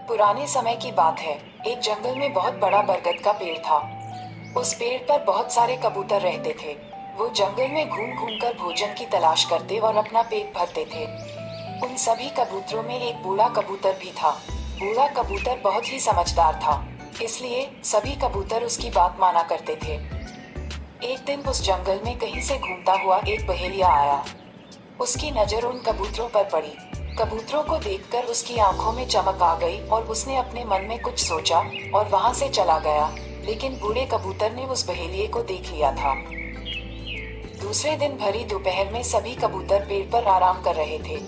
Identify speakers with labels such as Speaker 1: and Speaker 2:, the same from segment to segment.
Speaker 1: पुराने समय की बात है। एक जंगल में बहुत बड़ा बरगद का पेड़ था। उस पेड़ पर बहुत सारे कबूतर रहते थे। वो जंगल में घूम घूम कर भोजन की तलाश करते और अपना पेट भरते थे। उन सभी कबूतरों में एक बूढ़ा कबूतर भी था। बूढ़ा कबूतर बहुत ही समझदार था, इसलिए सभी कबूतर उसकी बात माना करते थे। एक दिन उस जंगल में कहीं से घूमता हुआ एक बहेलिया आया। उसकी नजर उन कबूतरों पर पड़ी। कबूतरों को देखकर उसकी आंखों में चमक आ गई और उसने अपने मन में कुछ सोचा और वहां से चला गया। लेकिन बूढ़े कबूतर ने उस बहेलिये को देख लिया था। दूसरे दिन भरी दोपहर में सभी कबूतर पेड़ पर आराम कर रहे थे।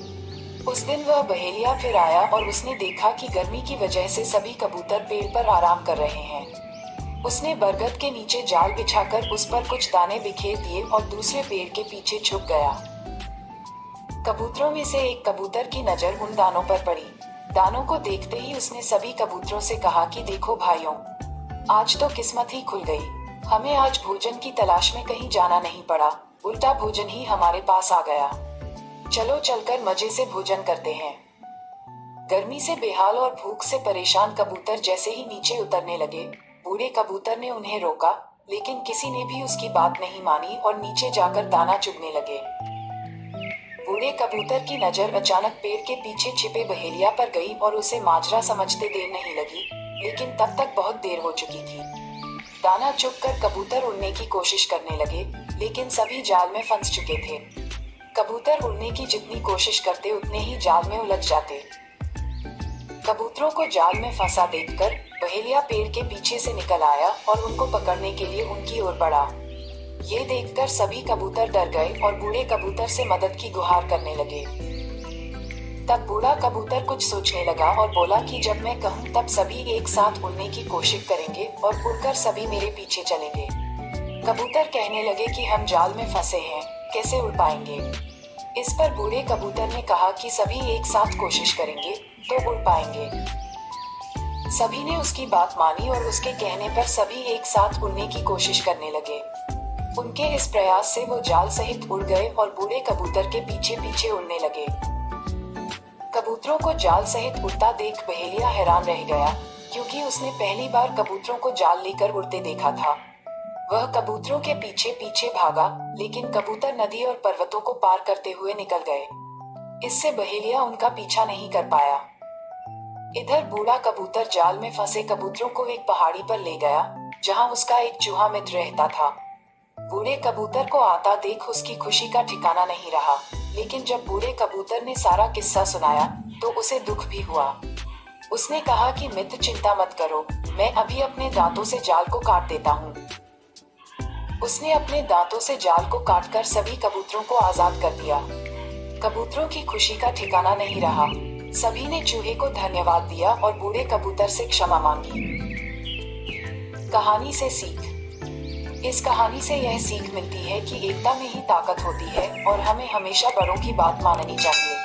Speaker 1: उस दिन वह बहेलिया फिर आया और उसने देखा कि गर्मी की वजह से सभी कबूतर पेड़ पर आराम कर रहे हैं। उसने बरगद के नीचे जाल बिछाकर उस पर कुछ दाने बिखेर दिए और दूसरे पेड़ के पीछे छुप गया। कबूतरों में से एक कबूतर की नजर उन दानों पर पड़ी। दानों को देखते ही उसने सभी कबूतरों से कहा कि देखो भाइयों, आज तो किस्मत ही खुल गई। हमें आज भोजन की तलाश में कहीं जाना नहीं पड़ा, उल्टा भोजन ही हमारे पास आ गया। चलो चलकर मजे से भोजन करते हैं। गर्मी से बेहाल और भूख से परेशान कबूतर जैसे ही नीचे उतरने लगे, बूढ़े कबूतर ने उन्हें रोका, लेकिन किसी ने भी उसकी बात नहीं मानी और नीचे जाकर दाना चुगने लगे। बूढ़े कबूतर की नजर अचानक पेड़ के पीछे छिपे बहेलिया पर गई और उसे माजरा समझते देर नहीं लगी, लेकिन तब तक बहुत देर हो चुकी थी। दाना चुगकर कबूतर उड़ने की कोशिश करने लगे, लेकिन सभी जाल में फंस चुके थे। कबूतर उड़ने की जितनी कोशिश करते उतने ही जाल में उलझ जाते। कबूतरों को जाल में फंसा देखकर बहेलिया पेड़ के पीछे से निकल आया और उनको पकड़ने के लिए उनकी ओर बढ़ा। ये देखकर सभी कबूतर डर गए और बूढ़े कबूतर से मदद की गुहार करने लगे। तब बूढ़ा कबूतर कुछ सोचने लगा और बोला कि जब मैं कहूँ तब सभी एक साथ उड़ने की कोशिश करेंगे और उड़कर सभी मेरे पीछे चलेंगे। कबूतर कहने लगे कि हम जाल में फंसे हैं, कैसे उड़ पाएंगे। इस पर बूढ़े कबूतर ने कहा कि सभी एक साथ कोशिश करेंगे तो उड़ पाएंगे। सभी ने उसकी बात मानी और उसके कहने पर सभी एक साथ उड़ने की कोशिश करने लगे। उनके इस प्रयास से वो जाल सहित उड़ गए और बूढ़े कबूतर के पीछे पीछे उड़ने लगे। कबूतरों को जाल सहित उड़ता देख बहेलिया हैरान रह गया, क्योंकि उसने पहली बार कबूतरों को जाल लेकर उड़ते देखा था। वह कबूतरों के पीछे पीछे भागा, लेकिन कबूतर नदी और पर्वतों को पार करते हुए निकल गए। इससे बहेलिया उनका पीछा नहीं कर पाया। इधर बूढ़ा कबूतर जाल में फंसे कबूतरों को एक पहाड़ी पर ले गया, जहां उसका एक चूहा मित्र रहता था। बूढ़े कबूतर को आता देख उसकी खुशी का ठिकाना नहीं रहा, लेकिन जब बूढ़े कबूतर ने सारा किस्सा सुनाया तो उसे दुख भी हुआ। उसने कहा कि मित्र चिंता मत करो, मैं अभी अपने दांतों से जाल को काट देता हूँ। उसने अपने दांतों से जाल को काटकर सभी कबूतरों को आजाद कर दिया। कबूतरों की खुशी का ठिकाना नहीं रहा। सभी ने चूहे को धन्यवाद दिया और बूढ़े कबूतर से क्षमा मांगी। कहानी से सीख। इस कहानी से यह सीख मिलती है कि एकता में ही ताकत होती है और हमें हमेशा बड़ों की बात माननी चाहिए।